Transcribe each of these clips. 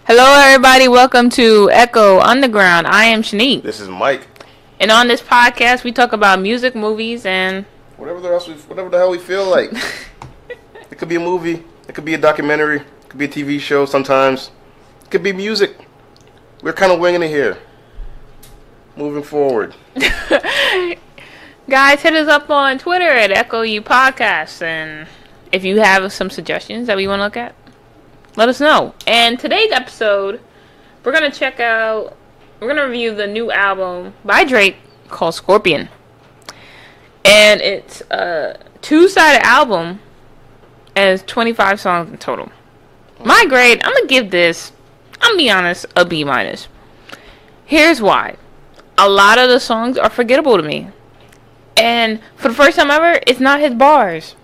Hello, everybody. Welcome to Echo Underground. I am Shanique. This is Mike. And on this podcast, we talk about music, movies, and whatever the hell we feel like. It could be a movie. It could be a documentary. It could be a TV show sometimes. It could be music. We're kind of winging it here. Moving forward. Guys, hit us up on Twitter at Echo U Podcast. And if you have some suggestions that we want to look at, let us know. And today's episode, we're going to review the new album by Drake called Scorpion. And it's a two-sided album and it's 25 songs in total. My grade, I'm going to give this, I'm going to be honest, a B-. Here's why. A lot of the songs are forgettable to me. And for the first time ever, it's not his bars.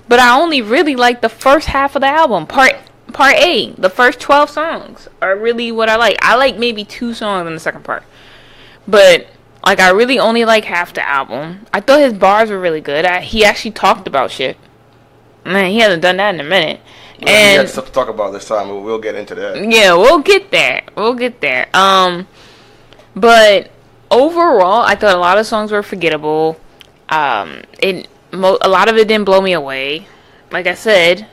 But I only really like the first half of the album. Part A, the first 12 songs are really what I like. I like maybe 2 songs in the second part. But, I really only like half the album. I thought his bars were really good. He actually talked about shit. Man, he hasn't done that in a minute. Well, and he had stuff to talk about this time, but we'll get into that. Yeah, we'll get there. But overall, I thought a lot of songs were forgettable. A lot of it didn't blow me away. Like I said,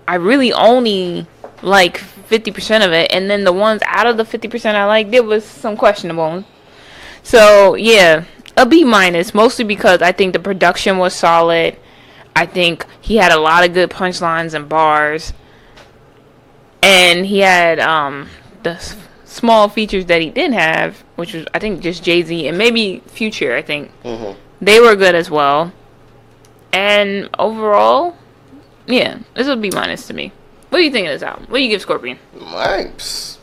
I really only like 50% of it, and then the ones out of the 50% I liked, there was some questionable. So yeah, a B-, mostly because I think the production was solid. I think he had a lot of good punchlines and bars, and he had the small features that he didn't have, which was I think just Jay-Z and maybe Future. I think they were good as well, and overall. Yeah, this will be minus to me. What do you think of this album? What do you give Scorpion? My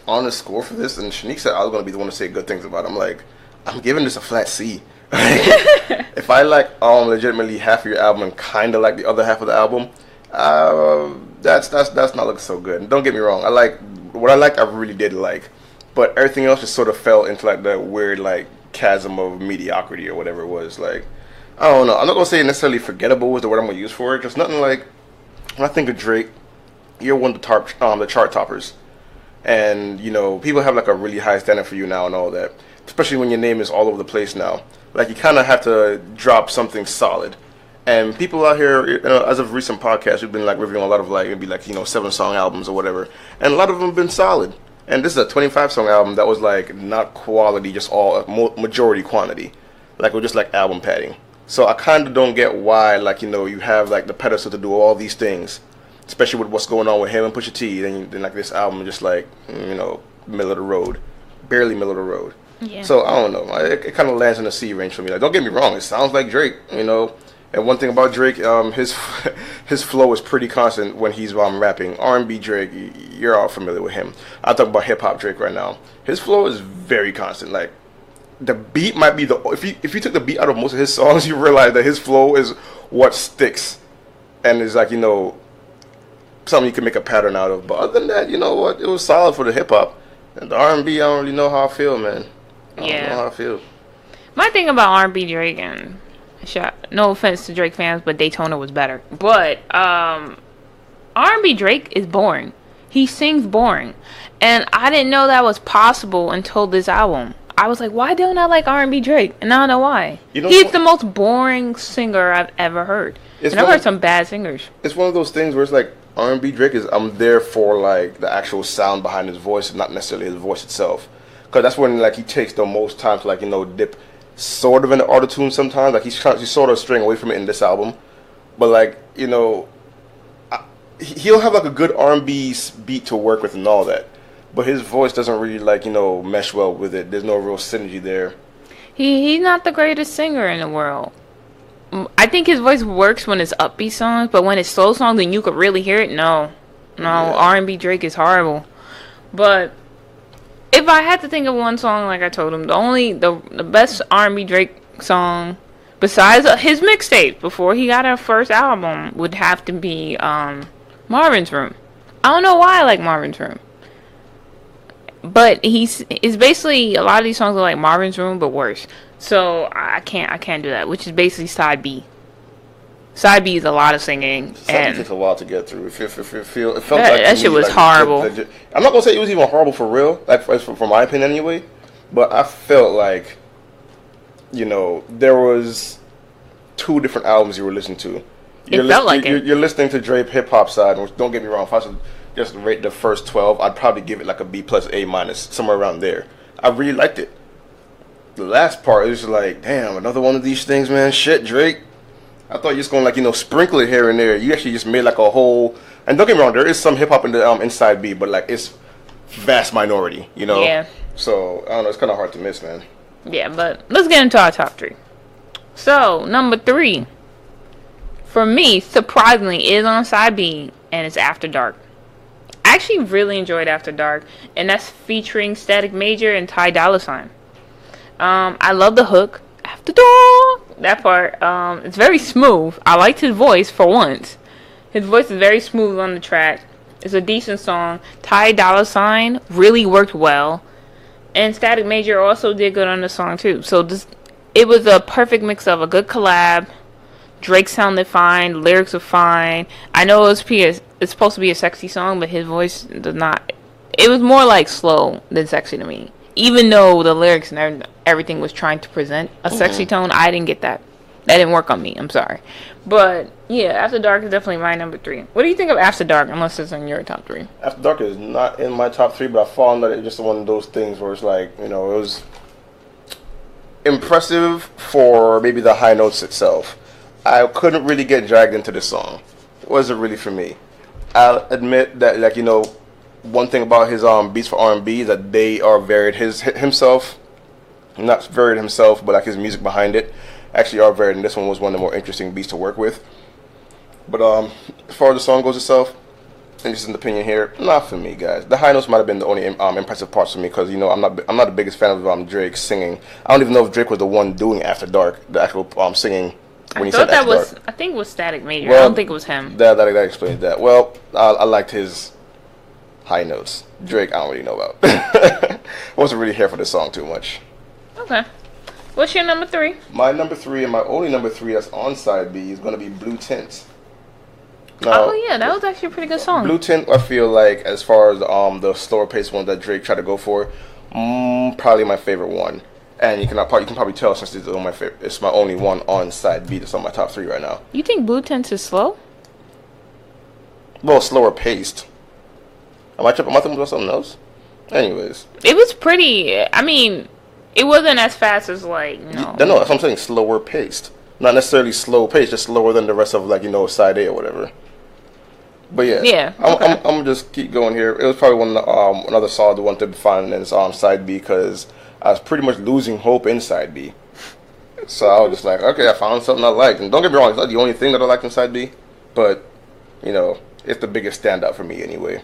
honest score for this, and Shanique said I was going to be the one to say good things about it. I'm giving this a flat C. If I like legitimately half of your album and kind of like the other half of the album, that's not looking so good. And don't get me wrong, I really did like, but everything else just sort of fell into the weird chasm of mediocrity or whatever it was. I don't know. I'm not gonna say necessarily forgettable was the word I'm gonna use for it. Just nothing like. When I think of Drake, you're one of the chart toppers, and people have a really high standard for you now and all that. Especially when your name is all over the place now. You kind of have to drop something solid. And people out here, as of recent podcasts, we've been reviewing a lot of maybe 7-song albums or whatever, and a lot of them have been solid. And this is a 25-song album that was not quality, just all majority quantity, with just album padding. So I kind of don't get why, you have the pedestal to do all these things, especially with what's going on with him and Pusha T. Then this album just middle of the road, barely middle of the road. Yeah. So I don't know. It kind of lands in the C range for me. Don't get me wrong, it sounds like Drake, And one thing about Drake, his flow is pretty constant when he's rapping. R&B Drake, you're all familiar with him. I'll talk about hip hop Drake right now. His flow is very constant. The beat might be if you took the beat out of most of his songs, you realize that his flow is what sticks, and is something you can make a pattern out of. But other than that, you know what? It was solid for the hip hop, and the R&B. I don't really know how I feel, man. I don't know how I feel. My thing about R&B Drake, and no offense to Drake fans, but Daytona was better. But R&B Drake is boring. He sings boring, and I didn't know that was possible until this album. I was like, why don't I like R&B Drake? And I don't know why. He's the most boring singer I've ever heard. And I've heard some bad singers. It's one of those things where it's R&B Drake is, I'm there for the actual sound behind his voice and not necessarily his voice itself. Because that's when he takes the most time to dip sort of in the auto-tune sometimes. He's sort of straying away from it in this album. But he'll have a good R&B beat to work with and all that. But his voice doesn't really mesh well with it. There's no real synergy there. He's not the greatest singer in the world. I think his voice works when it's upbeat songs, but when it's slow songs and you could really hear it, no. Yeah. R&B Drake is horrible. But if I had to think of one song, like I told him, the best R&B Drake song besides his mixtape before he got a first album would have to be Marvin's Room. I don't know why I like Marvin's Room. But it's basically a lot of these songs are like Marvin's Room but worse. So I can't do that, which is basically side B. Side B is a lot of singing, Second and takes a while to get through. It felt that to shit me was like horrible. I'm not gonna say it was even horrible for real, like for my opinion anyway. But I felt like, there was two different albums you were listening to. You're listening to Dre hip hop side, which don't get me wrong. If I should just rate the first 12, I'd probably give it like a B plus A minus, somewhere around there. I really liked it. The last part is like, damn, another one of these things, man. Shit, Drake. I thought you was gonna sprinkle it here and there. You actually just made like a whole. And don't get me wrong, there is some hip hop in the inside B, but like it's vast minority, Yeah. So I don't know, it's kind of hard to miss, man. Yeah, but let's get into our top 3. So number 3, for me, surprisingly, is on side B, and it's After Dark. I actually really enjoyed After Dark, and that's featuring Static Major and Ty Dolla $ign. I love the hook. After Dark, that part. It's very smooth. I liked his voice for once. His voice is very smooth on the track. It's a decent song. Ty Dolla $ign really worked well, and Static Major also did good on the song too. So it was a perfect mix of a good collab. Drake sounded fine. Lyrics were fine. I know it's supposed to be a sexy song, but his voice does not. It was more like slow than sexy to me. Even though the lyrics and everything was trying to present a sexy tone, I didn't get that. That didn't work on me. I'm sorry. But, yeah, After Dark is definitely my number 3. What do you think of After Dark, unless it's in your top 3? After Dark is not in my top 3, but I found that it's just one of those things where it's like, it was impressive for maybe the high notes itself. I couldn't really get dragged into this song. It wasn't really for me. I'll admit that, one thing about his beats for R&B is that they are varied. Himself, not varied himself, but like his music behind it, actually are varied. And this one was one of the more interesting beats to work with. But as far as the song goes itself, and just an opinion here, not for me, guys. The high notes might have been the only impressive parts for me because I'm not the biggest fan of Drake singing. I don't even know if Drake was the one doing After Dark, the actual singing. When I thought that was, I think it was Static Major. Well, I don't think it was him. That explains that. Well, I liked his high notes. Drake, I don't really know about. I wasn't really here for this song too much. Okay. What's your number 3? My number 3 and my only number 3 that's on side B is going to be Blue Tint. Now, oh yeah, that was actually a pretty good song. Blue Tint, I feel like, as far as the slower paced one that Drake tried to go for, probably my favorite one. And you can probably tell since it's my favorite. It's my only one on side B that's on my top 3 right now. You think Blue Tint is slow? Well, slower paced. Am I thinking about something else? Anyways, it was pretty. I mean, it wasn't as fast as No, that's what I'm saying. Slower paced, not necessarily slow paced, just slower than the rest of side A or whatever. But yeah, I'm gonna just keep going here. It was probably another solid one to find in side B because I was pretty much losing hope in side B. So I was just like, okay, I found something I liked. And don't get me wrong, it's not the only thing that I liked in side B, but it's the biggest standout for me anyway.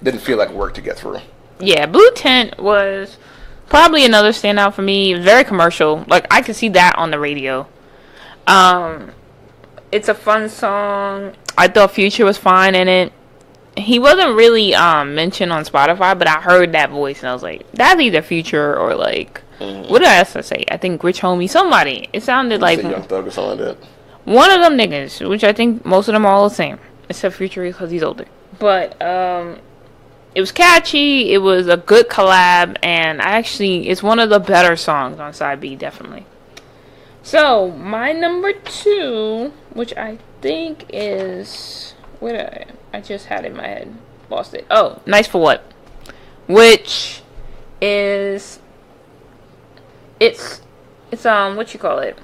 Didn't feel like work to get through. Yeah, Blue Tint was probably another standout for me. It was very commercial. Like, I could see that on the radio. It's a fun song. I thought Future was fine in it. He wasn't really mentioned on Spotify, but I heard that voice and I was like, that's either Future or what did I also say? I think Rich Homie, somebody. It sounded like Young Thug or something like that. One of them niggas, which I think most of them are all the same, except Future because he's older. But it was catchy. It was a good collab, and it's one of the better songs on side B, definitely. So my number 2, which I think is I just had it in my head, lost it. Oh, Nice for What, which is it's what you call it.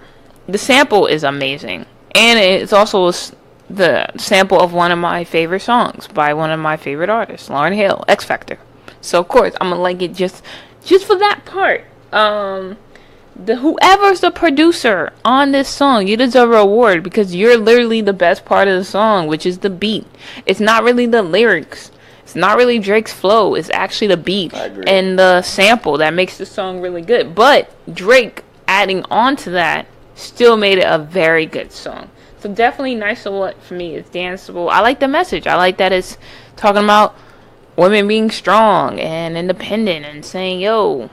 The sample is amazing, and it's also the sample of one of my favorite songs by one of my favorite artists, Lauryn Hill, X Factor. So of course I'm gonna like it just for that part. Whoever's the producer on this song, you deserve an award because you're literally the best part of the song, which is the beat. It's not really the lyrics. It's not really Drake's flow. It's actually the beat and the sample that makes the song really good. But Drake adding on to that still made it a very good song. So definitely Nice for What for me is danceable. I like the message. I like that it's talking about women being strong and independent and saying, yo,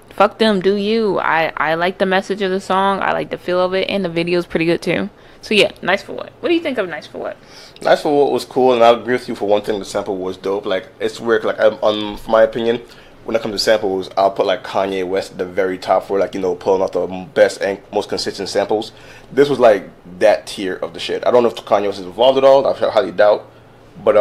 fuck them, do you. I like the message of the song. I like the feel of it, and the video is pretty good too. So yeah, Nice for What. What do you think of Nice for What? Nice for What was cool, and I agree with you for one thing. The sample was dope. Like it's weird. Like for my opinion, when it comes to samples, I'll put like Kanye West at the very top for like pulling out the best and most consistent samples. This was like that tier of the shit. I don't know if Kanye West is involved at all. I highly doubt, but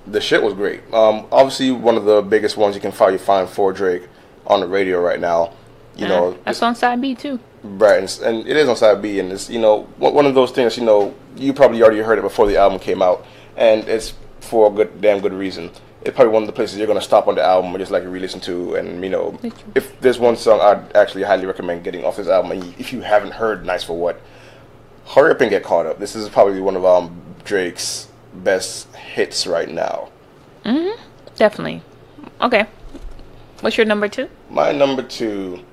the shit was great. Obviously one of the biggest ones you can probably find for Drake on the radio right now. That's on side B too. Right, and it is on side B, and it's one of those things. You probably already heard it before the album came out, and it's for a damn good reason. It's probably one of the places you're gonna stop on the album and just like re-listen to, and if there's one song I'd actually highly recommend getting off this album, and if you haven't heard Nice for What, hurry up and get caught up. This is probably one of Drake's best hits right now. Definitely. Okay, what's your number 2? My number 2.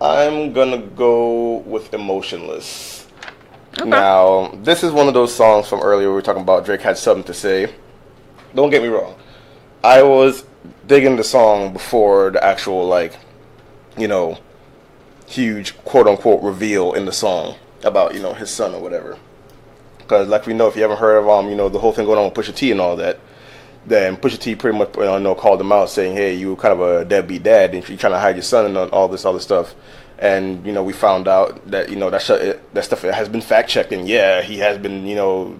I'm gonna go with Emotionless. Okay. Now, this is one of those songs from earlier we were talking about Drake had something to say. Don't get me wrong. I was digging the song before the actual, huge quote-unquote reveal in the song about, his son or whatever. Because, like we know, if you haven't heard of, the whole thing going on with Pusha T and all that, then Pusha T pretty much called him out saying, hey, you kind of a deadbeat dad and you're trying to hide your son and all this other stuff. And we found out that that stuff has been fact checked, and yeah, he has been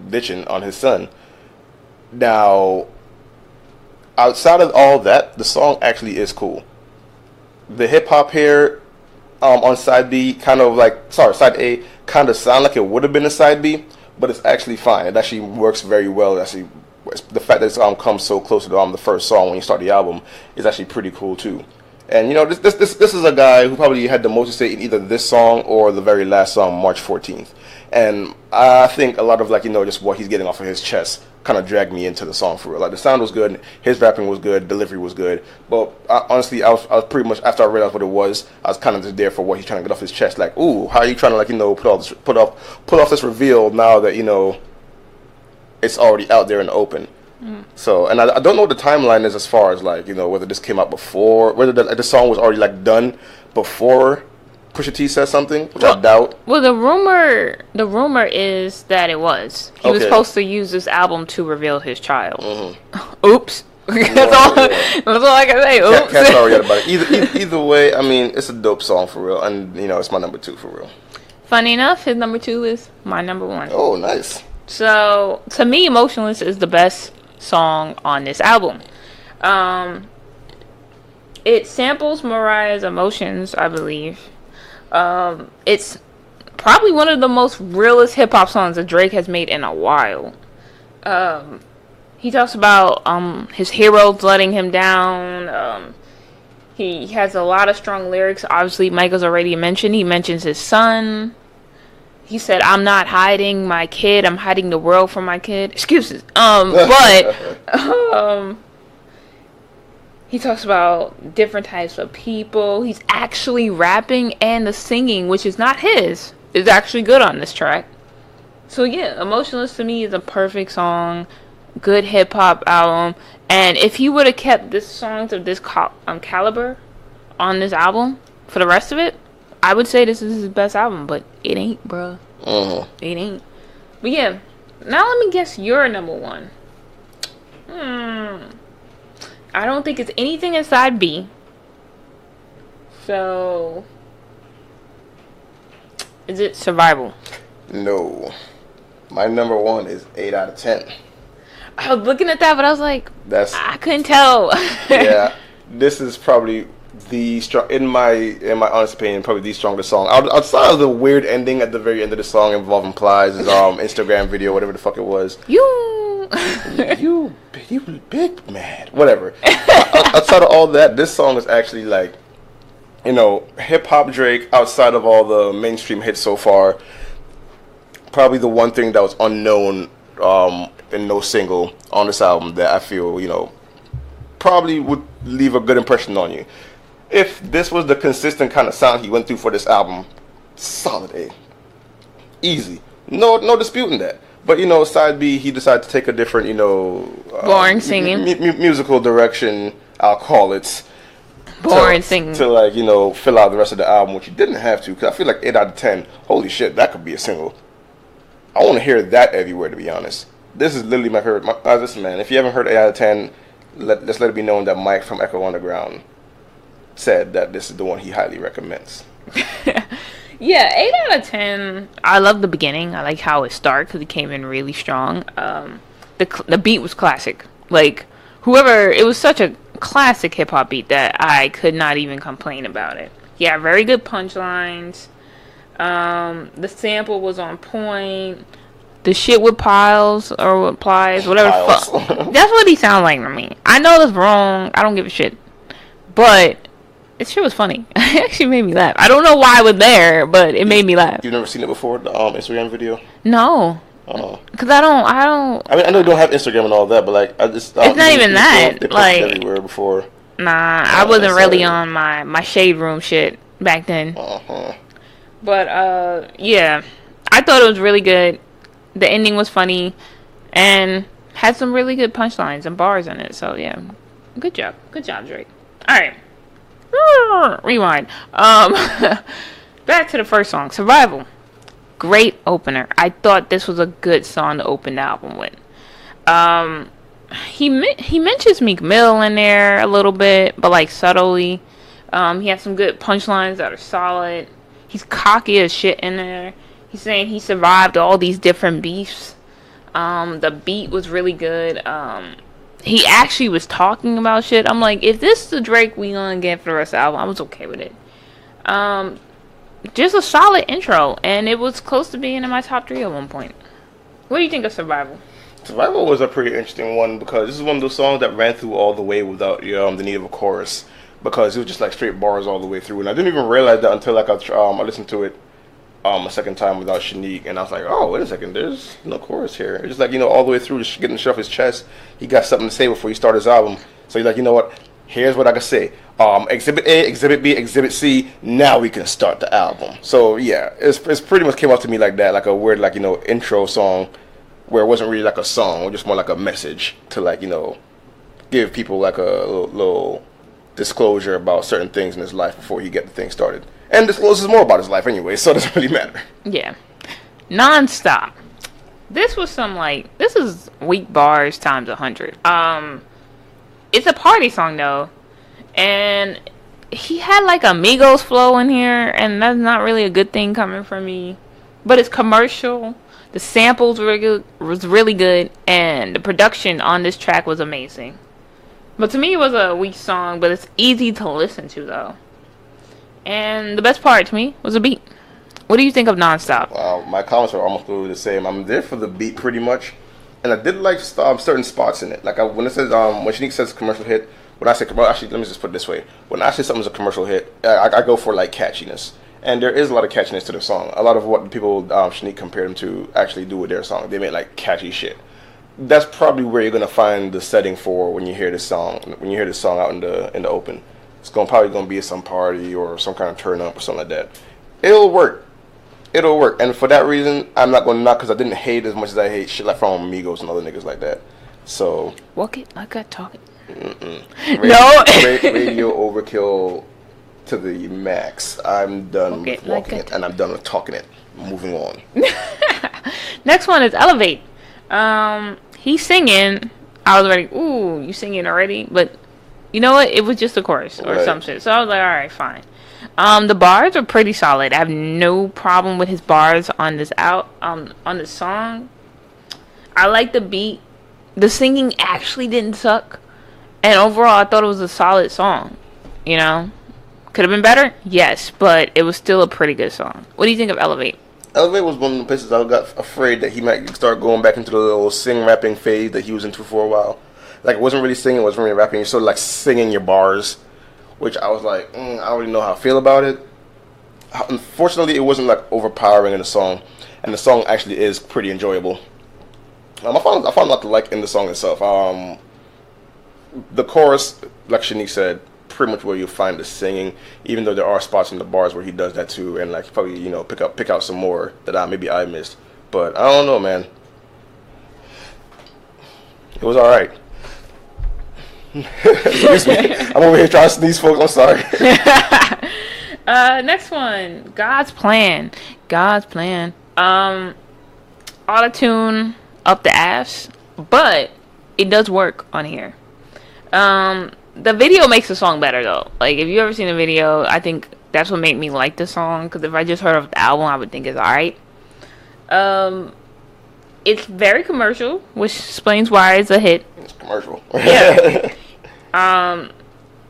ditching on his son. Now, outside of all that, the song actually is cool. The hip hop here on side B side A kind of sound like it would have been a side B, but it's actually fine. It actually works very well. Actually, the fact that this comes so close to the first song when you start the album is actually pretty cool too. And this is a guy who probably had the most to say in either this song or the very last song, March 14th. And I think a lot of just what he's getting off of his chest kind of dragged me into the song for real. Like the sound was good, his rapping was good, delivery was good. But honestly, I was pretty much, after I realized what it was, I was kind of just there for what he's trying to get off his chest. Like, ooh, how are you trying to put off this reveal now that it's already out there in the open. So, and I don't know what the timeline is as far as whether this came out before, whether the song was already done before Pusha T said something, which I doubt. Well, the rumor is that it was. He was supposed to use this album to reveal his child. Mm-hmm. Oops. That's all I can say. Oops. Can't sorry about it. Either way, I mean, it's a dope song for real, and it's my number 2 for real. Funny enough, his number 2 is my number 1. Oh, nice. So, to me, Emotionless is the best song on this album. It samples Mariah's Emotions, I believe. It's probably one of the most realest hip-hop songs that Drake has made in a while. He talks about his heroes letting him down. He has a lot of strong lyrics. Obviously, Michael's already mentioned. He mentions his son. He said, I'm not hiding my kid. I'm hiding the world from my kid. Excuses. He talks about different types of people. He's actually rapping, and the singing, which is not his, is actually good on this track. So yeah, Emotionless to me is a perfect song. Good hip-hop album. And if he would have kept this songs of this caliber on this album for the rest of it, I would say this is his best album, but it ain't, bruh. It ain't. But yeah, now let me guess your number 1. I don't think it's anything inside B. So, is it Survival? No. My number 1 is 8 out of 10. I was looking at that, but I was like, I couldn't tell. Yeah, this is probably in my honest opinion, probably the strongest song. Outside of the weird ending at the very end of the song involving Plies' Instagram video, whatever the fuck it was. You big man. Whatever. Outside of all that, this song is actually hip hop Drake. Outside of all the mainstream hits so far, probably the one thing that was unknown and no single on this album that I feel probably would leave a good impression on you. If this was the consistent kind of sound he went through for this album, solid A. Easy. No disputing that. But, side B, he decided to take a different, boring singing. Musical direction, I'll call it. Boring singing. To, fill out the rest of the album, which he didn't have to, because I feel like 8 out of 10, holy shit, that could be a single. I want to hear that everywhere, to be honest. This is literally my favorite. Listen, man, if you haven't heard 8 out of 10, let's let it be known that Mike from Echo Underground said that this is the one he highly recommends. Yeah, 8 out of 10. I love the beginning. I like how it started because it came in really strong. The beat was classic. Like, it was such a classic hip hop beat that I could not even complain about it. Yeah, very good punchlines. The sample was on point. The shit with piles or with plies, whatever. That's what he sounded like to me. I know that's wrong. I don't give a shit. But it shit was funny. It actually made me laugh. I don't know why I was there, but it made me laugh. You've never seen it before, the Instagram video? No. Cause I don't. I mean, I know you don't have Instagram and all that, but like, I just. It's not even that. They like everywhere before. Nah, I wasn't really on my shade room shit back then. But yeah, I thought it was really good. The ending was funny, and had some really good punchlines and bars in it. So yeah, good job, Drake. All right, rewind. Back to the first song, Survival. Great opener. I thought this was a good song to open the album with. He mentions Meek Mill in there a little bit, but like subtly. He has some good punchlines that are solid. He's cocky as shit in there. He's saying he survived all these different beefs. The beat was really good. He actually was talking about shit. I'm like, if this is the Drake we gonna get for the rest of the album, I was okay with it. Just a solid intro, and it was close to being in my top 3 at one point. What do you think of Survival? Survival was a pretty interesting one because this is one of those songs that ran through all the way without the need of a chorus, because it was just like straight bars all the way through, and I didn't even realize that until like I listened to it a second time without Shanique, and I was like, oh, wait a second, there's no chorus here. It's just like, all the way through, just getting shit off his chest. He got something to say before he started his album, so he's like, you know what? Here's what I can say. Exhibit A, Exhibit B, Exhibit C. Now we can start the album. So yeah, it's pretty much came out to me like that, like a weird intro song, where it wasn't really like a song, or just more like a message to give people like a little disclosure about certain things in his life before he get the thing started. And discloses more about his life anyway, so it doesn't really matter. Yeah, Nonstop. This was this is weak bars times 100. It's a party song though, and he had like a Migos flow in here, and that's not really a good thing coming from me. But it's commercial. The samples was really good, and the production on this track was amazing. But to me, it was a weak song, but it's easy to listen to though. And the best part to me was the beat. What do you think of Nonstop? Wow, my comments are almost totally the same. I'm there for the beat pretty much. And I did like certain spots in it. Like when it says, when Shanique says commercial hit, when I say, well, actually, let me just put it this way. When I say something's a commercial hit, I go for like catchiness. And there is a lot of catchiness to the song. A lot of what people Shanique compared them to actually do with their song. They make like catchy shit. That's probably where you're gonna find the setting for when you hear this song. When you hear this song out in the open, it's probably gonna be at some party or some kind of turn up or something like that. It'll work. And for that reason, I'm not going to knock, because I didn't hate as much as I hate shit like from Amigos and other niggas like that. So walk it like I talk it. No. Radio overkill to the max. I'm done with walking it, and I'm done with talking it. Moving on. Next one is Elevate. He's singing. I was already, ooh, you singing already? But you know what? It was just a chorus or some shit. So I was like, all right, fine. The bars are pretty solid. I have no problem with his bars on this on this song. I like the beat. The singing actually didn't suck. And overall, I thought it was a solid song. Could have been better? Yes, but it was still a pretty good song. What do you think of Elevate? Elevate was one of the places I got afraid that he might start going back into the little sing-rapping phase that he was into for a while. Like, it wasn't really singing, it wasn't really rapping. You're sort of like singing your bars, which I was like, I already know how I feel about it. Unfortunately, it wasn't like overpowering in the song, and the song actually is pretty enjoyable. I found a lot to like in the song itself. The chorus, like Shanique said, pretty much where you find the singing, even though there are spots in the bars where he does that too, and like probably pick out some more that maybe I missed. But I don't know, man. It was all right. Excuse me. I'm over here trying to sneeze, folks. I'm sorry. Next one, God's Plan. auto-tune up the ass, but it does work on here. The video makes the song better though. Like, if you ever seen the video, I think that's what made me like the song. Because if I just heard of the album, I would think it's alright. It's very commercial, which explains why it's a hit. It's commercial. Yeah.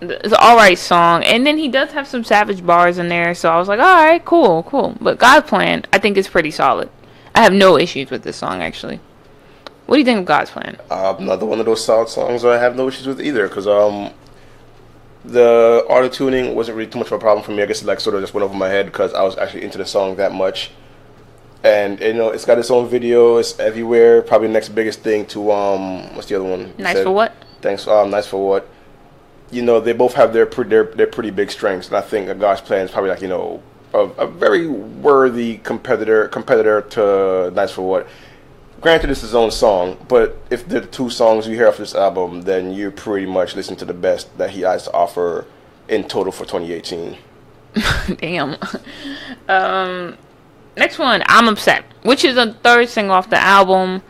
It's an alright song. And then he does have some savage bars in there. So I was like, alright, cool. But God's Plan, I think, is pretty solid. I have no issues with this song, actually. What do you think of God's Plan? Another one of those solid songs I have no issues with either. Because the auto-tuning wasn't really too much of a problem for me. I guess it like sort of just went over my head because I was actually into the song that much. And you know, it's got its own video. It's everywhere. Probably the next biggest thing to what's the other one? Nice for What? Thanks. Nice for What. You know, they both have their pretty big strengths, and I think God's Plan is probably like, you know, a very worthy competitor to Nice for What. Granted, it's his own song, but if the two songs you hear off this album, then you pretty much listen to the best that he has to offer in total for 2018. Damn. Next one, I'm Upset, which is the third single off the album.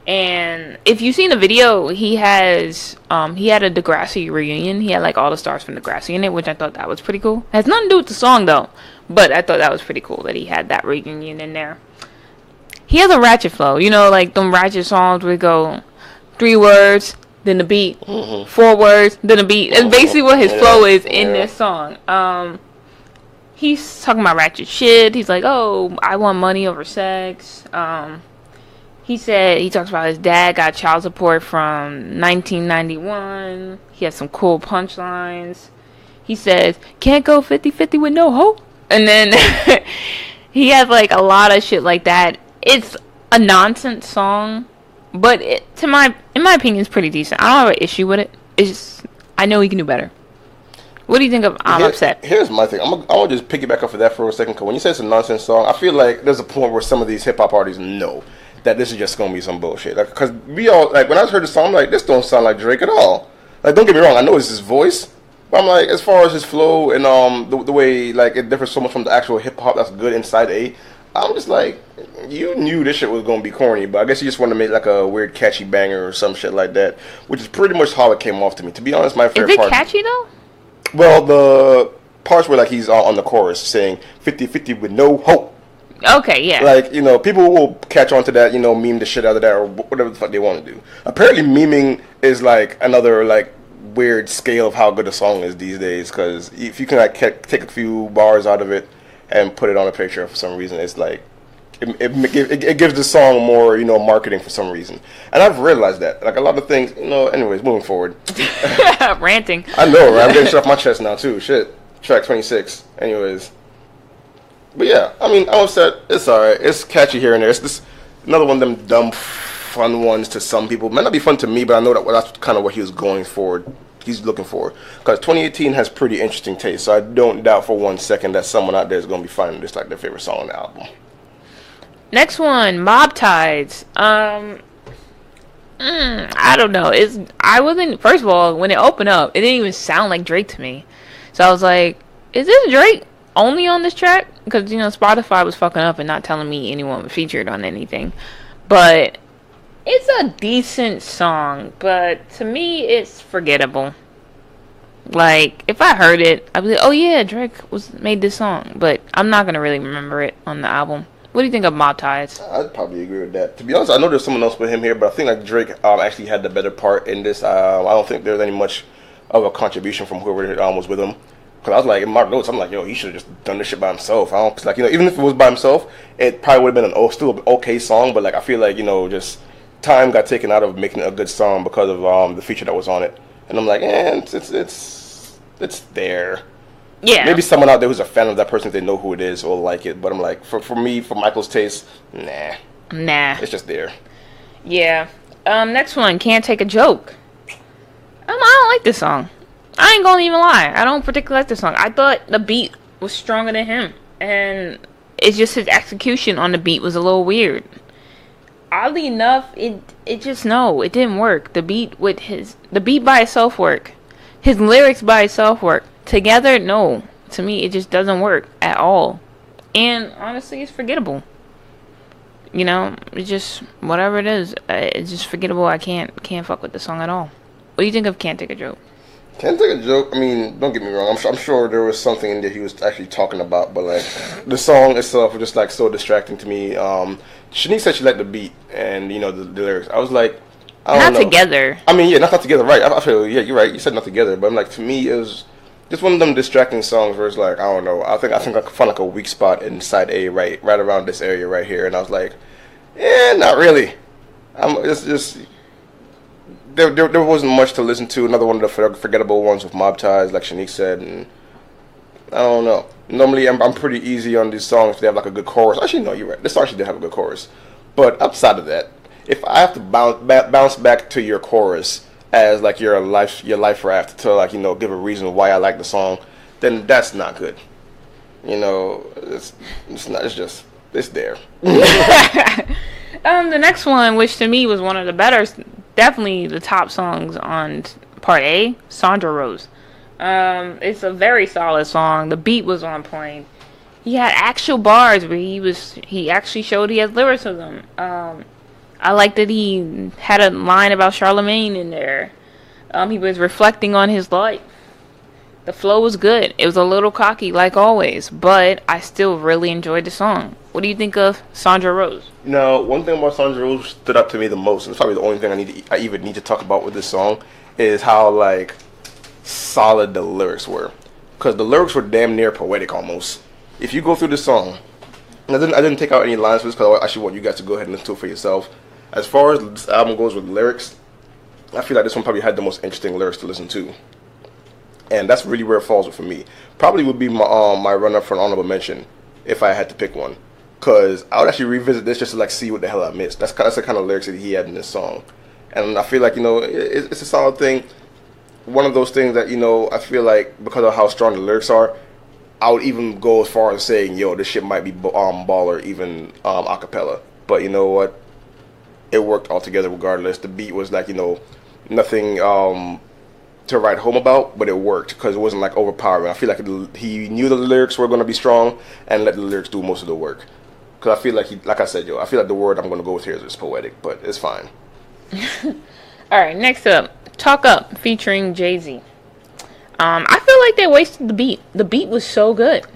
And if you've seen the video, he had a Degrassi reunion. He had like all the stars from Degrassi in it, which I thought that was pretty cool. It has nothing to do with the song though, but I thought that was pretty cool that he had that reunion in there. He has a ratchet flow, you know, like them ratchet songs where we go 3 words, then the beat, 4 words, then the beat. That's basically what his flow is in this song. He's talking about ratchet shit. He's like, oh, I want money over sex. He talks about his dad got child support from 1991. He has some cool punchlines. He says, can't go 50-50 with no hope. And then he has like a lot of shit like that. It's a nonsense song, but in my opinion, it's pretty decent. I don't have an issue with it. It's just, I know he can do better. What do you think of I'm Upset? Here's my thing. I'm gonna just piggyback up for that for a second. Because when you say it's a nonsense song, I feel like there's a point where some of these hip hop artists know that this is just gonna be some bullshit. Like, cause we all like when I heard the song, I'm like, this don't sound like Drake at all. Like, don't get me wrong, I know it's his voice, but I'm like, as far as his flow and the way like it differs so much from the actual hip hop that's good inside I'm just like, you knew this shit was gonna be corny, but I guess you just want to make like a weird catchy banger or some shit like that, which is pretty much how it came off to me. To be honest, my favorite part. Is it catchy though? Well, the parts where like he's on the chorus saying 50-50 with no hope. Okay, yeah. Like, you know, people will catch on to that, you know, meme the shit out of that or whatever the fuck they want to do. Apparently, memeing is like another like weird scale of how good a song is these days. Because if you can like take a few bars out of it and put it on a picture for some reason, it's like it gives the song more, you know, marketing for some reason. And I've realized that like a lot of things, you know. Anyways, moving forward. Ranting. I know, right? I'm getting shit off my chest now too. Shit. Track 26. Anyways. But yeah, I mean, I'm upset. It's alright. It's catchy here and there. It's just another one of them dumb, fun ones to some people. It might not be fun to me, but I know that's kind of what he was going for. He's looking for. Because 2018 has pretty interesting taste, so I don't doubt for 1 second that someone out there is going to be finding this like their favorite song on the album. Next one, Mob Tides. I don't know. I wasn't. First of all, when it opened up, it didn't even sound like Drake to me. So I was like, is this Drake only on this track? Because, you know, Spotify was fucking up and not telling me anyone was featured on anything. But it's a decent song, but to me, it's forgettable. Like, if I heard it, I'd be like, oh yeah, Drake made this song. But I'm not going to really remember it on the album. What do you think of Mob Tides? I'd probably agree with that. To be honest, I know there's someone else with him here, but I think like Drake actually had the better part in this. I don't think there's any much of a contribution from whoever was with him. Because I was like, in my notes, I'm like, yo, he should have just done this shit by himself. I don't, like, you know, even if it was by himself, it probably would have been still an okay song. But like, I feel like, you know, just time got taken out of making a good song because of the feature that was on it. And I'm like, it's there. Yeah. Maybe someone out there who's a fan of that person, if they know who it is, will like it. But I'm like, for me, for Michael's taste, nah. It's just there. Yeah. Next one, Can't Take a Joke. I don't like this song. I ain't gonna even lie. I don't particularly like this song. I thought the beat was stronger than him. And it's just his execution on the beat was a little weird. Oddly enough, it didn't work. The beat by itself work. His lyrics by itself work. Together, no. To me, it just doesn't work at all. And honestly, it's forgettable. You know, it's just whatever it is. It's just forgettable. I can't fuck with the song at all. What do you think of "Can't Take a Joke"? Can't take a joke. I mean, don't get me wrong. I'm sure there was something in there he was actually talking about, but like the song itself was just like so distracting to me. Shanique said she liked the beat and the lyrics. I was like, I don't Not know. together. I mean, yeah, not together, right? I feel yeah, you're right. You said not together, but I'm like to me it was just one of them distracting songs where it's like I don't know. I could find like a weak spot in side A right around this area right here, and I was like, not really. It's just. There wasn't much to listen to. Another one of the forgettable ones with Mob Ties, like Shanique said, and I don't know. Normally, I'm pretty easy on these songs if they have like a good chorus. Actually, no, you're right. This song actually did have a good chorus, but outside of that, if I have to bounce back to your chorus as like your life raft to like give a reason why I like the song, then that's not good. It's not. It's just it's there. The next one, which to me was one of the better, definitely the top songs on part A, Sandra Rose. It's a very solid song. The beat was on point. He had actual bars where he actually showed he had lyricism. I like that he had a line about Charlemagne in there. He was reflecting on his life. The flow was good. It was a little cocky, like always, but I still really enjoyed the song. What do you think of Sandra Rose? One thing about Sandra Rose stood out to me the most, and it's probably the only thing I even need to talk about with this song, is how like solid the lyrics were, because the lyrics were damn near poetic almost. If you go through the song, and I didn't take out any lines for this because I actually want you guys to go ahead and listen to it for yourself. As far as this album goes with lyrics, I feel like this one probably had the most interesting lyrics to listen to. And that's really where it falls for me. Probably would be my runner for an honorable mention if I had to pick one, because I would actually revisit this just to like see what the hell I missed. That's the kind of lyrics that he had in this song, and I feel like it's a solid thing. One of those things that I feel like because of how strong the lyrics are, I would even go as far as saying, yo, this shit might be baller even a cappella. But you know what? It worked altogether regardless. The beat was like nothing to write home about, but it worked because it wasn't like overpowering. I feel like he knew the lyrics were going to be strong and let the lyrics do most of the work. Because I feel like I said, I feel like the word I'm going to go with here is poetic, but it's fine. Alright, next up, Talk Up featuring Jay-Z. I feel like they wasted the beat. The beat was so good.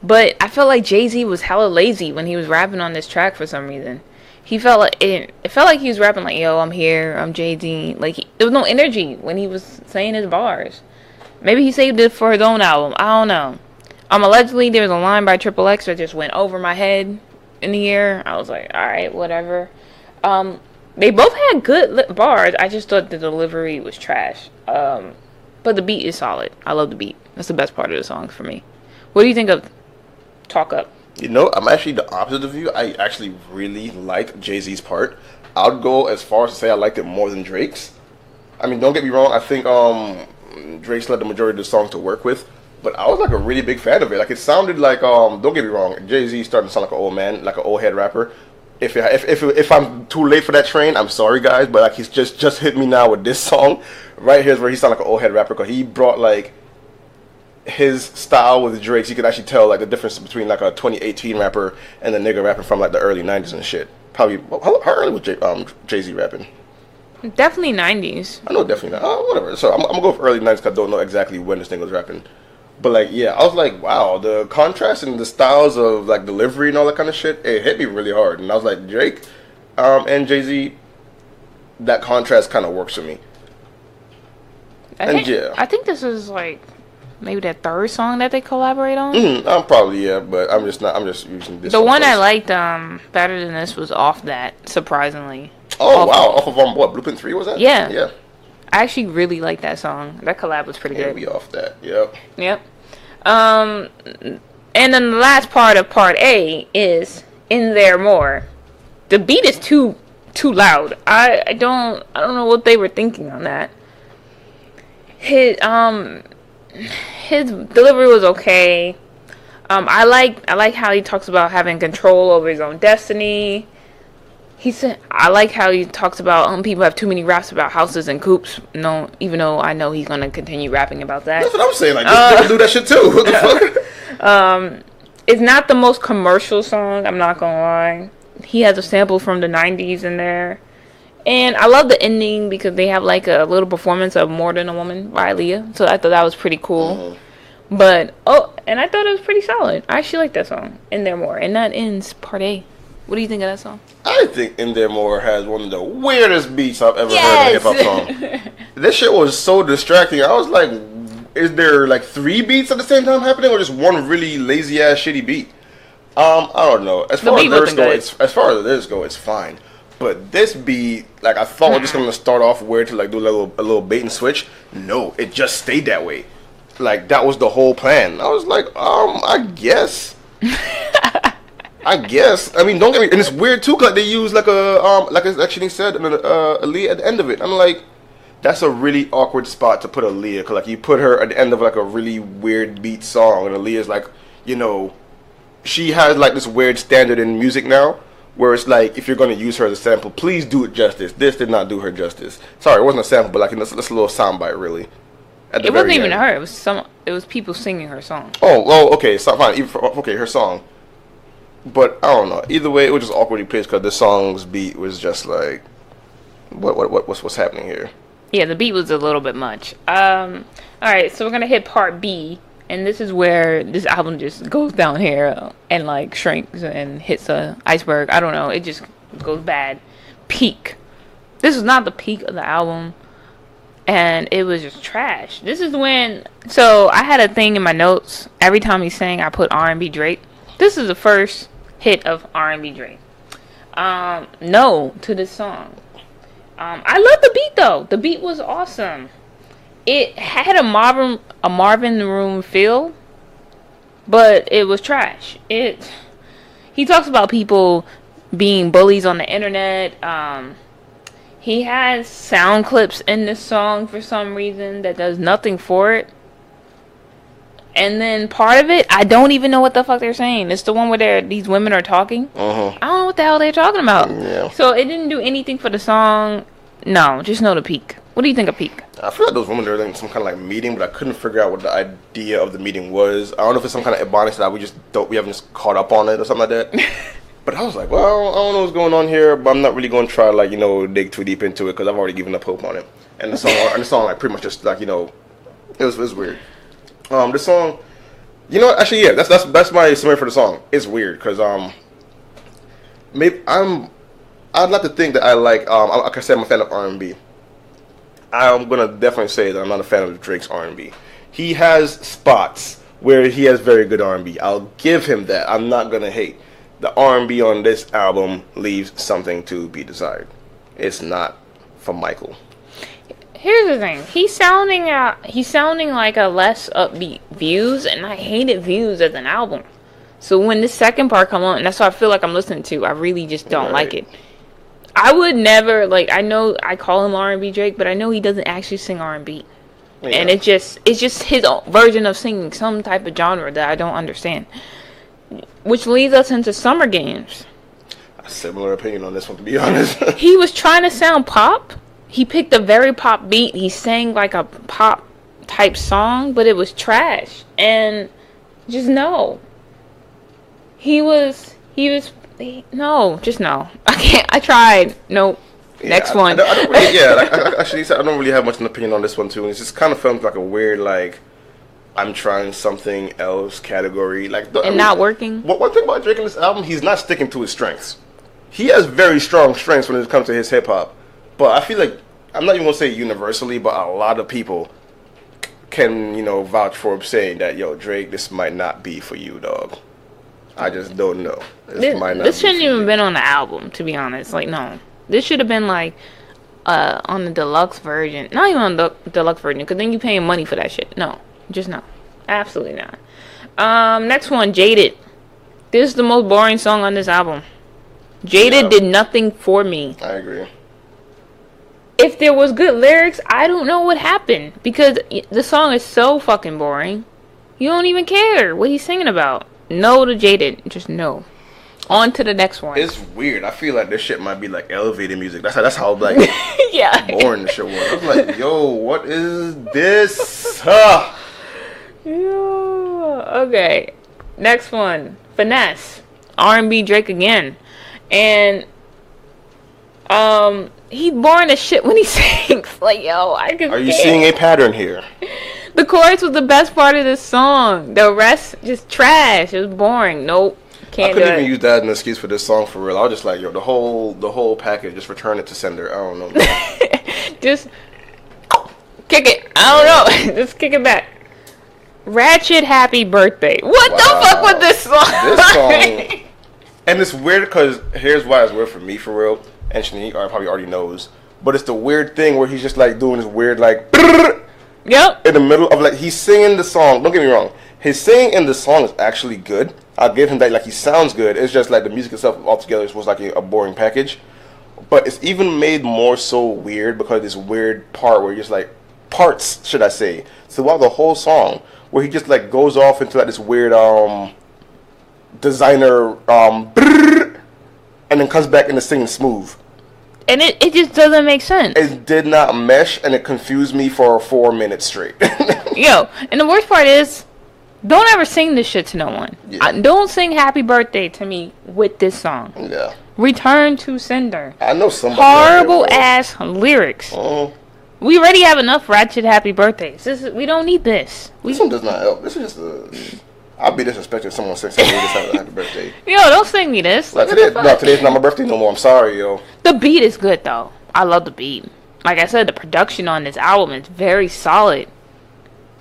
But I felt like Jay-Z was hella lazy when he was rapping on this track for some reason. He felt like it felt like he was rapping like, yo, I'm here, I'm Jay-Z. Like, there was no energy when he was saying his bars. Maybe he saved it for his own album. I don't know. Allegedly, there was a line by Triple X that just went over my head in the air. I was like, alright, whatever. They both had good bars. I just thought the delivery was trash. But the beat is solid. I love the beat. That's the best part of the song for me. What do you think of Talk Up? I'm actually the opposite of you. I actually really liked Jay-Z's part. I would go as far as to say I liked it more than Drake's. I mean, don't get me wrong. I think Drake's led the majority of the songs to work with, but I was like a really big fan of it. Like, it sounded like don't get me wrong, Jay-Z starting to sound like an old man, like an old head rapper. If I'm too late for that train, I'm sorry guys, but like he's just hit me now with this song right here is where he sound like an old head rapper, because he brought like his style with Drake's. You could actually tell like the difference between like a 2018 rapper and the nigga rapping from like the early 90s and shit. Probably how early was Jay-Z rapping? Definitely 90s. I know definitely not. Whatever. So I'm gonna go for early 90s because I don't know exactly when this thing was rapping. But like, yeah, I was like, wow, the contrast and the styles of like delivery and all that kind of shit, it hit me really hard. And I was like, Drake and Jay-Z, that contrast kind of works for me. I think this is like maybe that third song that they collaborate on. I'm probably, yeah, but I'm just using this. The one I liked better than this was Off That, surprisingly. Oh, wow, off of what, Blueprint 3 was that? Yeah. Yeah. I actually really like that song. That collab was pretty good. We Off That, yep. Yep. And then the last part of part A is In There More. The beat is too loud. I don't know what they were thinking on that. His delivery was okay. I like how he talks about having control over his own destiny. He said, I like how he talks about people have too many raps about houses and coops. No, even though I know he's gonna continue rapping about that. That's what I'm saying. Like, just do that shit too. What the fuck? It's not the most commercial song. I'm not gonna lie. he has a sample from the 90s in there. And I love the ending because they have like a little performance of More Than a Woman by Aaliyah. So I thought that was pretty cool. But, and I thought it was pretty solid. I actually like that song, In There More. And that ends part A. What do you think of that song? I think In There More has one of the weirdest beats I've ever heard in a hip hop song. This shit was so distracting. I was like, is there like 3 beats at the same time happening, or just one really lazy ass shitty beat? I don't know. As far as lyrics go, it's fine. But this beat, like, I thought was just gonna start off weird to like do a little bait and switch. No, it just stayed that way. Like, that was the whole plan. I was like, I guess. I guess. I mean, don't get me. And it's weird too, cause they use like like Shanique said, Aaliyah at the end of it. I'm like, that's a really awkward spot to put Aaliyah, cause like you put her at the end of like a really weird beat song, and Aaliyah's like, you know, she has like this weird standard in music now, where it's like, if you're gonna use her as a sample, please do it justice. This did not do her justice. Sorry, it wasn't a sample, but like that's a little soundbite, really. It wasn't even her. It was people singing her song. Oh, well, okay, so fine. Okay, her song. But I don't know. Either way, it was just awkwardly placed because the song's beat was just like, what's happening here? Yeah, the beat was a little bit much. All right, so we're gonna hit part B, and this is where this album just goes down here and like shrinks and hits a iceberg. I don't know. It just goes bad. Peak. This is not the peak of the album. And it was just trash. This is when... So, I had a thing in my notes. Every time he sang, I put R&B Drake. This is the first hit of R&B Drake. No to this song. I love the beat, though. The beat was awesome. It had a Marvin Room feel. But it was trash. He talks about people being bullies on the internet. He has sound clips in this song for some reason that does nothing for it. And then part of it, I don't even know what the fuck they're saying. It's the one where these women are talking. I don't know what the hell they're talking about. Yeah. So it didn't do anything for the song. No, just know the Peak. What do you think of Peak? I feel like those women were in some kind of like meeting, but I couldn't figure out what the idea of the meeting was. I don't know if it's some kind of ebonics that we haven't just caught up on it or something like that. But I was like, well, I don't know what's going on here, but I'm not really going to try to, like, you know, dig too deep into it because I've already given up hope on it. And the song, like, pretty much just, like, you know, it was weird. The song, you know, actually, yeah, that's my summary for the song. It's weird because, maybe I'd like to think that I like, like I said, I'm a fan of R&B. I'm going to definitely say that I'm not a fan of Drake's R&B. He has spots where he has very good R&B. I'll give him that. I'm not going to hate. The R&B on this album leaves something to be desired. It's not for Michael. Here's the thing. He's sounding like a less upbeat Views, and I hated Views as an album. So when this second part come on, and that's what I feel like I'm listening to, I really just don't like it. I would never, like, I know I call him R&B Drake, but I know he doesn't actually sing R&B. Yeah. And it's just his own version of singing some type of genre that I don't understand. Which leads us into Summer Games. A similar opinion on this one, to be honest. He was trying to sound pop. He picked a very pop beat. He sang like a pop type song, but it was trash. And just no. No, just no. I can't. I tried. Nope. Yeah, Next one. I don't really, yeah, like, actually, I don't really have much of an opinion on this one too. It's just kind of felt like a weird, like, I'm trying something else category, like, not working. One thing about Drake in this album, he's not sticking to his strengths. He has very strong strengths when it comes to his hip hop, but I feel like, I'm not even gonna say universally, but a lot of people can, you know, vouch for him saying that, yo, Drake, this might not be for you, dog. I just don't know. This shouldn't even been on the album, to be honest. Like, no, this should have been like on the deluxe version. Not even on the deluxe version, because then you paying money for that shit. No. Just no. Absolutely not. Next one, Jaded. This is the most boring song on this album. Jaded did nothing for me. I agree. If there was good lyrics, I don't know what happened. Because the song is so fucking boring. You don't even care what he's singing about. No to Jaded. Just no. On to the next one. It's weird. I feel like this shit might be like elevated music. That's how like boring the shit was. I was like, yo, what is this? Okay, next one, Finesse, R&B Drake again. And he's boring as shit when he sings. Like, yo, I can. Are you seeing a pattern here? The chorus was the best part of this song. The rest just trash. It was boring. Nope. Can't I couldn't even do use that as an excuse for this song for real. I was just like, yo, the whole package, just return it to sender. I don't know. it. Just kick it. I don't know. Just kick it back. Ratchet Happy Birthday. What the fuck was this song? This song. And it's weird because here's why it's weird for me for real. And Shanique probably already knows. But it's the weird thing where he's just like doing this weird like Yep. in the middle of like he's singing the song. Don't get me wrong. His singing in the song is actually good. I'll give him that. Like he sounds good. It's just like the music itself altogether was like a boring package. But it's even made more so weird because this weird part where just like parts, should I say, throughout the whole song where he just like goes off into like this weird designer and then comes back into singing smooth. And it just doesn't make sense. It did not mesh, and it confused me for 4 minutes straight. Yo, and the worst part is, don't ever sing this shit to no one. Yeah. Don't sing Happy Birthday to me with this song. Yeah. Return to sender. I know somebody. Horrible ass lyrics. Oh. We already have enough ratchet Happy Birthdays. We don't need this. This one does not help. This is just a... I'll be disrespecting if someone sings something this happy birthday. Yo, don't sing me this. Like today's not my birthday no more. I'm sorry, yo. The beat is good though. I love the beat. Like I said, the production on this album is very solid.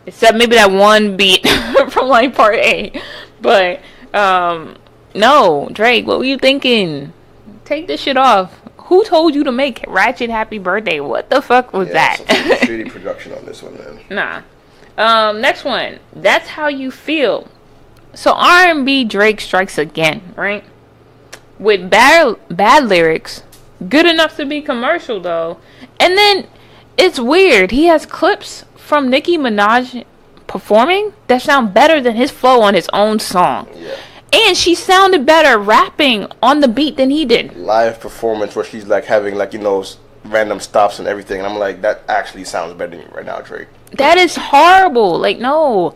Except maybe that one beat from like part A. But no, Drake, what were you thinking? Take this shit off. Who told you to make Ratchet Happy Birthday? What the fuck was that? Shitty production on this one, man. Nah. Next one. That's How You Feel. So R&B Drake strikes again, right? With bad lyrics, good enough to be commercial though. And then it's weird. He has clips from Nicki Minaj performing that sound better than his flow on his own song. Yeah. And she sounded better rapping on the beat than he did. Live performance where she's like having like, you know, random stops and everything. And I'm like, that actually sounds better than you right now, Drake. That is horrible. Like, no.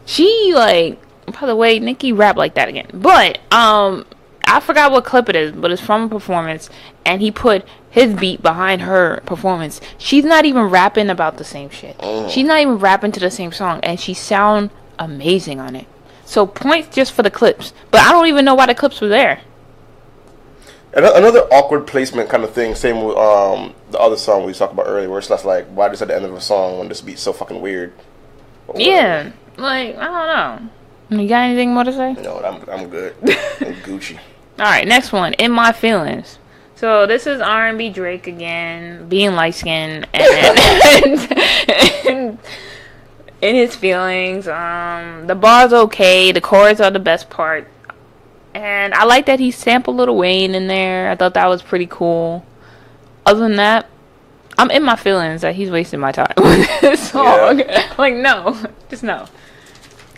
She, like, by the way, Nicki rap like that again. But, I forgot what clip it is, but it's from a performance. And he put his beat behind her performance. She's not even rapping about the same shit. She's not even rapping to the same song. And she sound amazing on it. So points just for the clips. But I don't even know why the clips were there. Another awkward placement kind of thing. Same with the other song we talked about earlier, where it's just like, why just at the end of a song when this beat's so fucking weird? Yeah, like I don't know. You got anything more to say? No, I'm good. I'm Gucci. All right, next one. In My Feelings. So this is R&B Drake again, being light skinned and in his feelings. The bar's okay. The chords are the best part. And I like that he sampled Lil Wayne in there. I thought that was pretty cool. Other than that, I'm in my feelings that he's wasting my time with this song. Yeah. Like, no. Just no.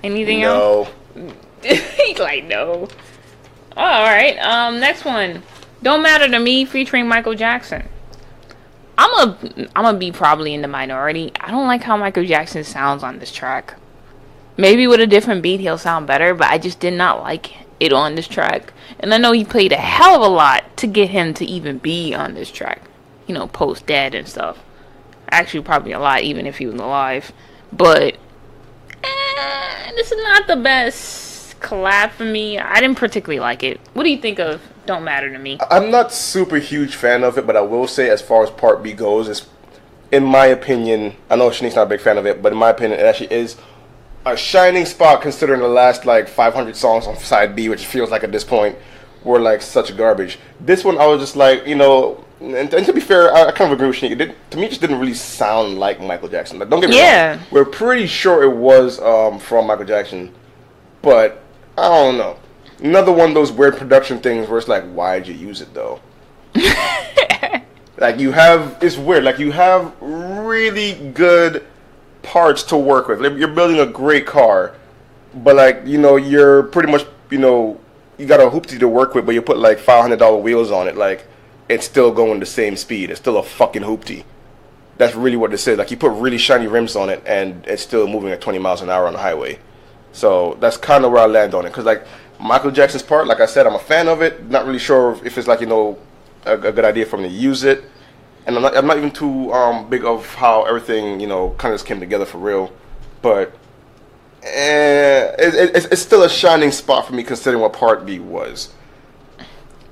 Anything else? No. He's like, no. Oh, alright. Next one. Don't Matter to Me featuring Michael Jackson. I'm gonna be probably in the minority. I don't like how Michael Jackson sounds on this track. Maybe with a different beat he'll sound better, but I just did not like it on this track. And I know he played a hell of a lot to get him to even be on this track. You know, post dead and stuff. Actually, probably a lot even if he was alive. But this is not the best collab for me. I didn't particularly like it. What do you think of Don't Matter to Me? I'm not super huge fan of it, but I will say as far as part B goes, it's, in my opinion, I know Shanique's not a big fan of it, but in my opinion it actually is a shining spot considering the last like 500 songs on side B, which feels like at this point were like such garbage. This one I was just like, you know, and to be fair, I kind of agree with Shanique. To me, it just didn't really sound like Michael Jackson. Like, don't get me wrong. We're pretty sure it was from Michael Jackson, but I don't know. Another one of those weird production things where it's like, why'd you use it though? Like it's weird. Like you have really good parts to work with. Like, you're building a great car, but like, you know, you're pretty much, you know, you got a hoopty to work with, but you put like $500 wheels on it. Like, it's still going the same speed. It's still a fucking hoopty. That's really what this is. Like, you put really shiny rims on it, and it's still moving at 20 miles an hour on the highway. So that's kind of where I land on it. Because, like, Michael Jackson's part, like I said, I'm a fan of it. Not really sure if it's like, you know, a good idea for him to use it. And I'm not even too big of how everything, you know, kind of just came together for real. But it's still a shining spot for me considering what Part B was.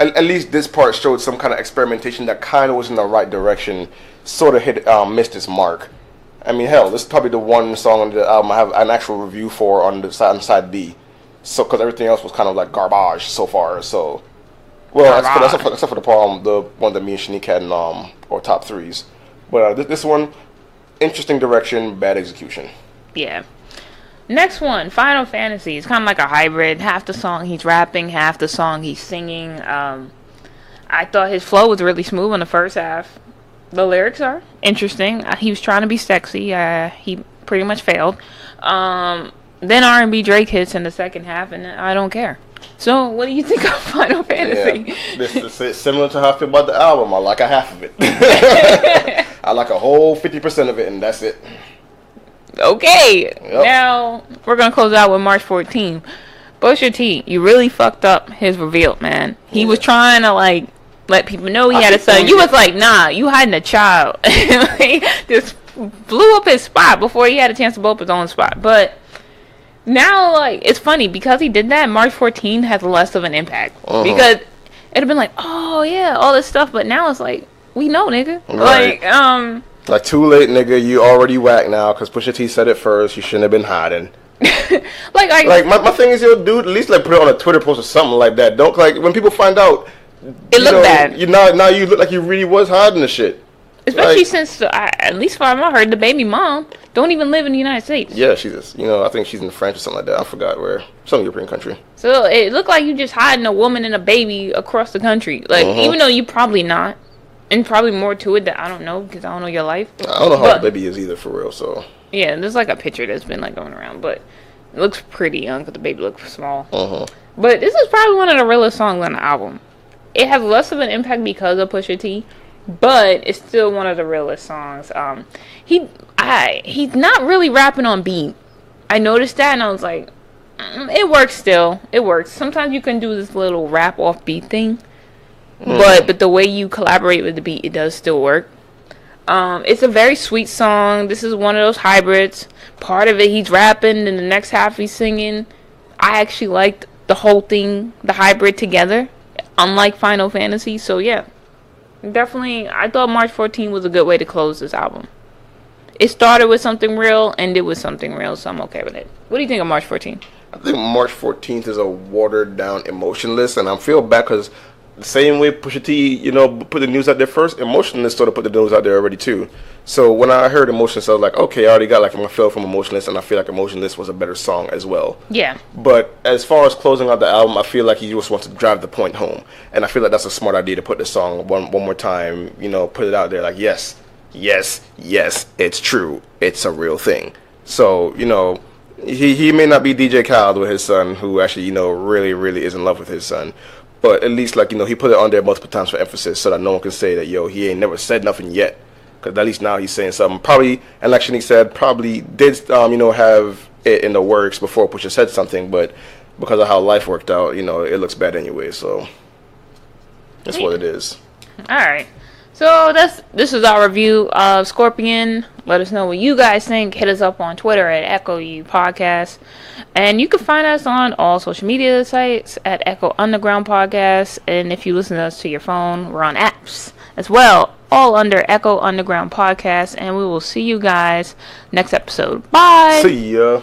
At least this part showed some kind of experimentation that kind of was in the right direction. Sort of missed its mark. I mean, hell, this is probably the one song on the album I have an actual review for on side B. So, because everything else was kind of like garbage so far. So, well, except for the one that me and Shanique had in our top threes. But this one, interesting direction, bad execution. Yeah. Next one, Final Fantasy. It's kind of like a hybrid. Half the song he's rapping, half the song he's singing. I thought his flow was really smooth in the first half. The lyrics are interesting. He was trying to be sexy. He pretty much failed. Then R&B Drake hits in the second half, and I don't care. So, what do you think of Final Fantasy? Yeah, this is similar to how I feel about the album. I like a half of it. I like a whole 50% of it, and that's it. Okay, Now we're gonna close out with March 14th. Pusha T, you really fucked up his reveal, man. He was trying to like let people know he had a son. You was like, nah, you hiding a child. Just blew up his spot before he had a chance to blow up his own spot. But now, like, it's funny because he did that. March 14th has less of an impact because it'd have been like, oh yeah, all this stuff. But now it's like, we know, nigga. Right. Like, too late, nigga. You already whack now because Pusha T said it first. You shouldn't have been hiding. My thing is, yo, dude, at least like put it on a Twitter post or something like that. Don't like when people find out. It looked bad. Now you look like you really was hiding the shit. Especially since, at least from what I heard, the baby mom don't even live in the United States. Yeah, she's I think she's in France or something like that. I forgot where. Some European country. So it looked like you just hiding a woman and a baby across the country. Like, even though you probably not. And probably more to it that I don't know because I don't know your life. I don't know how the baby is either, for real. So yeah, there's like a picture that's been like going around, but it looks pretty young because the baby looks small. But this is probably one of the realest songs on the album. It has less of an impact because of Pusha T, but it's still one of the realest songs. He's not really rapping on beat. I noticed that and I was like, it works still. It works. Sometimes you can do this little rap off beat thing. But the way you collaborate with the beat, it does still work. It's a very sweet song. This is one of those hybrids. Part of it he's rapping, and the next half he's singing. I actually liked the whole thing, the hybrid together, unlike Final Fantasy. So yeah, definitely, I thought March 14th was a good way to close this album. It started with something real, ended with something real, so I'm okay with it. What do you think of March 14th? I think March 14th is a watered down Emotionless, and I feel bad because the same way Pusha T, put the news out there first, Emotionless sort of put the news out there already too. So when I heard Emotionless, I was like, okay, I already got like my feel from Emotionless, and I feel like Emotionless was a better song as well. Yeah. But as far as closing out the album, I feel like he just wants to drive the point home, and I feel like that's a smart idea to put the song one more time, put it out there like, yes, it's true, it's a real thing. So, he may not be DJ Khaled with his son, who actually, really, really is in love with his son. But at least, like, he put it on there multiple times for emphasis so that no one can say that, he ain't never said nothing yet. Because at least now he's saying something. Probably, and like Shanique said, probably did, have it in the works before Pusha said something. But because of how life worked out, it looks bad anyway. So that's what it is. All right. So this is our review of Scorpion. Let us know what you guys think. Hit us up on Twitter at Echo U Podcast. And you can find us on all social media sites at Echo Underground Podcast. And if you listen to us to your phone, we're on apps as well. All under Echo Underground Podcast. And we will see you guys next episode. Bye. See ya.